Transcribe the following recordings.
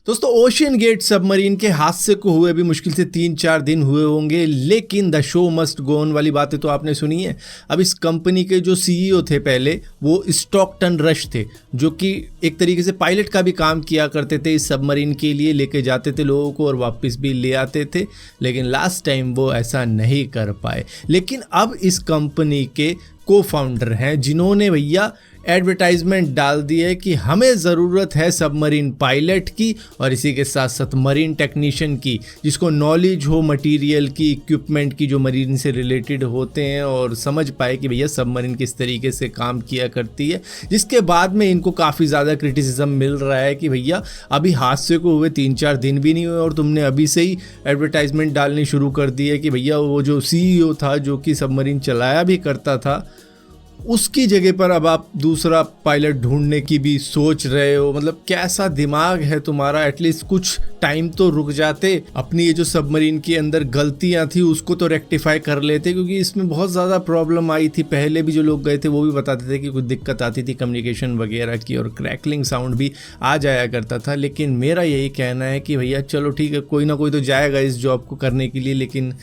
दोस्तों ocean gate submarine के हादसे को हुए भी मुश्किल से 3-4 दिन हुए होंगे, लेकिन the show must go on वाली बातें तो आपने सुनी है। अब इस कंपनी के जो सीईओ थे पहले, वो स्टॉकटन रश थे, जो कि एक तरीके से पायलट का भी काम किया करते थे। इस सबमरीन के लिए लेके जाते थे लोगों को और वापस भी ले आते थे, लेकिन लास्ट टाइम वो ऐसा नहीं कर पाए। लेकिन अब इस कंपनी के को फाउंडर हैं जिन्होंने भैया एडवर्टाइजमेंट डाल दी है कि हमें ज़रूरत है सबमरीन पायलट की और इसी के साथ साथ मरीन टेक्नीशियन की, जिसको नॉलेज हो मटेरियल की, इक्विपमेंट की जो मरीन से रिलेटेड होते हैं और समझ पाए कि भैया सबमरीन किस तरीके से काम किया करती है। जिसके बाद में इनको काफ़ी ज़्यादा क्रिटिसिज्म मिल रहा है कि भैया अभी हादसे को हुए 3-4 दिन भी नहीं हुए और तुमने अभी से ही एडवर्टाइजमेंट डालनी शुरू कर दी है कि भैया वो जो सीईओ था जो कि सबमरीन चलाया भी करता था, उसकी जगह पर अब आप दूसरा पायलट ढूंढने की भी सोच रहे हो। मतलब कैसा दिमाग है तुम्हारा? एटलीस्ट कुछ टाइम तो रुक जाते, अपनी ये जो सबमरीन के अंदर गलतियां थी उसको तो रेक्टिफाई कर लेते, क्योंकि इसमें बहुत ज़्यादा प्रॉब्लम आई थी। पहले भी जो लोग गए थे वो भी बताते थे कि कुछ दिक्कत आती थी कम्युनिकेशन वगैरह की और क्रैकलिंग साउंड भी आ जाया करता था। लेकिन मेरा यही कहना है कि भैया चलो ठीक है, कोई ना कोई तो जाएगा इस जॉब को करने के लिए, लेकिन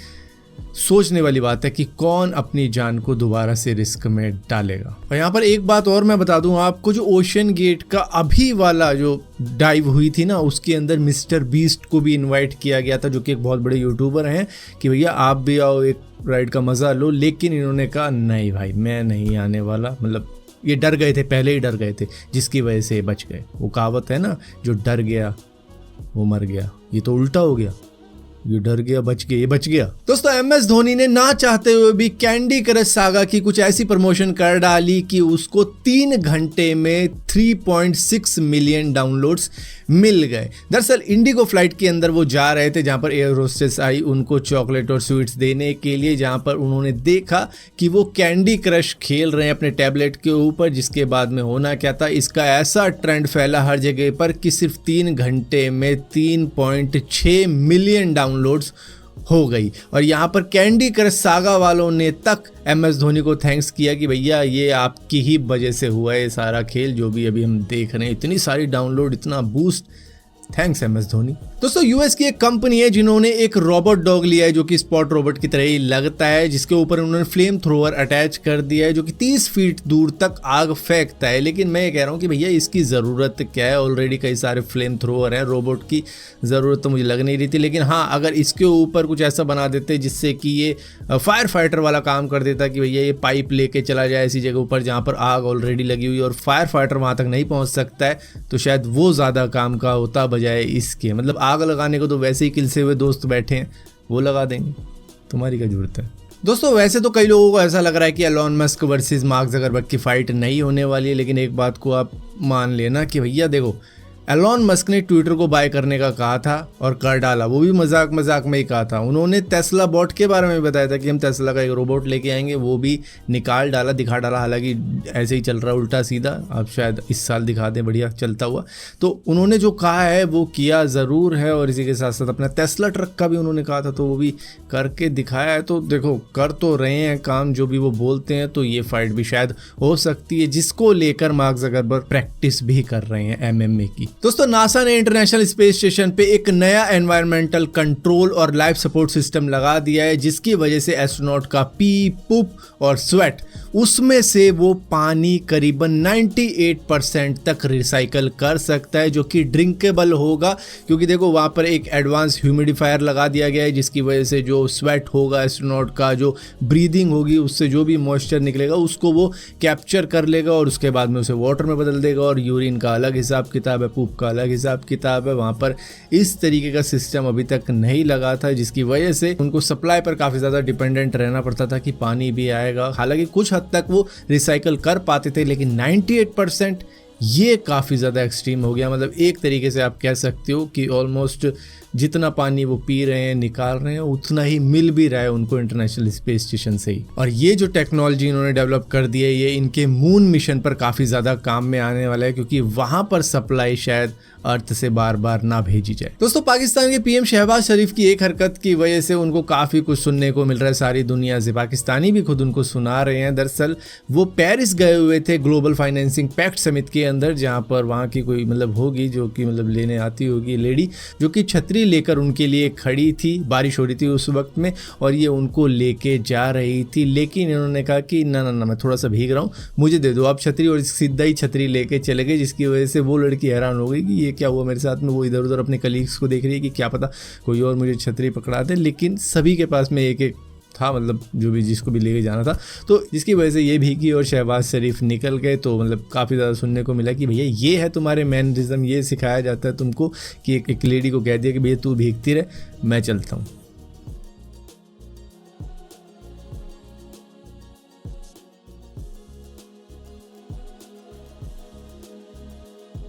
सोचने वाली बात है कि कौन अपनी जान को दोबारा से रिस्क में डालेगा। और यहाँ पर एक बात और मैं बता दूं आपको, जो ओशियन गेट का अभी वाला जो डाइव हुई थी ना, उसके अंदर मिस्टर बीस्ट को भी इनवाइट किया गया था, जो कि एक बहुत बड़े यूट्यूबर हैं, कि भैया आप भी आओ, एक राइड का मज़ा लो। लेकिन इन्होंने कहा नहीं भाई, मैं नहीं आने वाला। मतलब ये डर गए थे, पहले ही डर गए थे, जिसकी वजह से बच गए। वो कहावत है ना, जो डर गया वो मर गया। ये तो उल्टा हो गया, ये डर गया बच गया, ये बच गया। दोस्तों MS धोनी ने ना चाहते हुए भी कैंडी क्रश सागा की कुछ ऐसी प्रमोशन कर डाली कि उसको 3 घंटे में 3.6 मिलियन डाउनलोड्स मिल गए। दरअसल इंडिगो फ्लाइट के अंदर वो जा रहे थे, जहां पर एयर होस्टेस आई उनको चॉकलेट और स्वीट्स देने के लिए, जहां पर उन्होंने देखा कि वो कैंडी क्रश खेल रहे हैं अपने टैबलेट के ऊपर। जिसके बाद में होना क्या था, इसका ऐसा ट्रेंड फैला हर जगह पर कि सिर्फ 3 घंटे में 3.6 मिलियन डाउनलोड्स हो गई। और यहाँ पर कैंडी क्रश सागा वालों ने तक MS धोनी को थैंक्स किया कि भैया ये आपकी ही वजह से हुआ है सारा खेल, जो भी अभी हम देख रहे हैं, इतनी सारी डाउनलोड, इतना बूस्ट, थैंक्स MS धोनी। दोस्तों US की एक कंपनी है जिन्होंने एक रोबोट डॉग लिया है जो कि स्पॉट रोबोट की तरह ही लगता है, जिसके ऊपर उन्होंने फ्लेम थ्रोवर अटैच कर दिया है जो कि 30 फीट दूर तक आग फेंकता है। लेकिन मैं ये कह रहा हूँ कि भैया इसकी ज़रूरत क्या है? ऑलरेडी कई सारे फ्लेम थ्रोवर हैं, रोबोट की ज़रूरत तो मुझे लग नहीं रही थी। लेकिन हाँ, अगर इसके ऊपर कुछ ऐसा बना देते जिससे कि ये फायर फाइटर वाला काम कर देता कि भैया ये पाइप लेके चला जाए ऐसी जगह ऊपर जहाँ पर आग ऑलरेडी लगी हुई और फायर फाइटर वहाँ तक नहीं पहुँच सकता है, तो शायद वो ज़्यादा काम का होता बजाय इसके। मतलब आग लगाने को तो वैसे ही किलसे हुए दोस्त बैठे हैं, वो लगा देंगे, तुम्हारी क्या जरूरत है। दोस्तों वैसे तो कई लोगों को ऐसा लग रहा है कि Elon Musk versus Mark Zuckerberg की फाइट नहीं होने वाली है, लेकिन एक बात को आप मान लेना कि भैया देखो, एलोन मस्क ने ट्विटर को बाय करने का कहा था और कर डाला, वो भी मजाक मजाक में ही कहा था। उन्होंने टेस्ला बॉट के बारे में बताया था कि हम टेस्ला का एक रोबोट लेके आएंगे, वो भी निकाल डाला, दिखा डाला। हालांकि ऐसे ही चल रहा उल्टा सीधा, अब शायद इस साल दिखा दें बढ़िया चलता हुआ। तो उन्होंने जो कहा है वो किया ज़रूर है, और इसी के साथ साथ अपना टेस्ला ट्रक का भी उन्होंने कहा था, तो वो भी करके दिखाया है। तो देखो, कर तो रहे हैं काम जो भी वो बोलते हैं, तो ये फाइट भी शायद हो सकती है, जिसको लेकर मार्क ज़करबर्ग प्रैक्टिस भी कर रहे हैं MMA की। दोस्तों नासा ने इंटरनेशनल स्पेस स्टेशन पे एक नया एनवायरमेंटल कंट्रोल और लाइफ सपोर्ट सिस्टम लगा दिया है, जिसकी वजह से एस्ट्रोनॉट का पी, पुप और स्वेट, उसमें से वो पानी करीबन 98% तक रिसाइकल कर सकता है, जो कि ड्रिंकेबल होगा। क्योंकि देखो वहाँ पर एक एडवांस ह्यूमिडिफायर लगा दिया गया है, जिसकी वजह से जो स्वेट होगा एस्ट्रोनॉट का, जो ब्रीदिंग होगी, उससे जो भी मॉइस्चर निकलेगा उसको वो कैप्चर कर लेगा और उसके बाद में उसे वाटर में बदल देगा। और यूरिन का अलग हिसाब किताब है, पूप का अलग हिसाब किताब है। वहाँ पर इस तरीके का सिस्टम अभी तक नहीं लगा था, जिसकी वजह से उनको सप्लाई पर काफ़ी ज़्यादा डिपेंडेंट रहना पड़ता था कि पानी भी आएगा। हालांकि कुछ हद तक वो रिसाइकल कर पाते थे, लेकिन 98% ये काफ़ी ज़्यादा एक्सट्रीम हो गया। मतलब एक तरीके से आप कह सकते हो कि ऑलमोस्ट जितना पानी वो पी रहे हैं, निकाल रहे हैं, उतना ही मिल भी रहा है उनको इंटरनेशनल स्पेस स्टेशन से ही। और ये जो टेक्नोलॉजी इन्होंने डेवलप कर दी है, ये इनके मून मिशन पर काफ़ी ज़्यादा काम में आने वाला है, क्योंकि वहाँ पर सप्लाई शायद अर्थ से बार बार ना भेजी जाए। दोस्तों, पाकिस्तान के पीएम शहबाज शरीफ की एक हरकत की वजह से उनको काफ़ी कुछ सुनने को मिल रहा है सारी दुनिया से। पाकिस्तानी भी खुद उनको सुना रहे हैं। दरअसल वो पेरिस गए हुए थे ग्लोबल फाइनेंसिंग पैक्ट समिट के अंदर, जहाँ पर वहाँ की कोई होगी जो कि लेने आती होगी लेडी, जो कि छतरी लेकर उनके लिए खड़ी थी। बारिश हो रही थी उस वक्त में और ये उनको लेके जा रही थी, लेकिन इन्होंने कहा कि ना ना ना, मैं थोड़ा सा भीग रहा हूँ, मुझे दे दो आप छतरी, और सीधा ही छतरी लेके चले गए, जिसकी वजह से वो लड़की हैरान हो गई कि ये क्या हुआ मेरे साथ में। वो इधर उधर अपने कलीग्स को देख रही है कि क्या पता कोई और मुझे छतरी पकड़ा दे, लेकिन सभी के पास में एक एक था, जो भी जिसको भी लेके जाना था, तो जिसकी वजह से ये भीगी और शहबाज शरीफ निकल गए। तो काफ़ी ज़्यादा सुनने को मिला कि भैया ये है तुम्हारे मैनरिज्म, ये सिखाया जाता है तुमको कि एक लेडी को कह दिया कि भैया तू भीगती रहे, मैं चलता हूँ।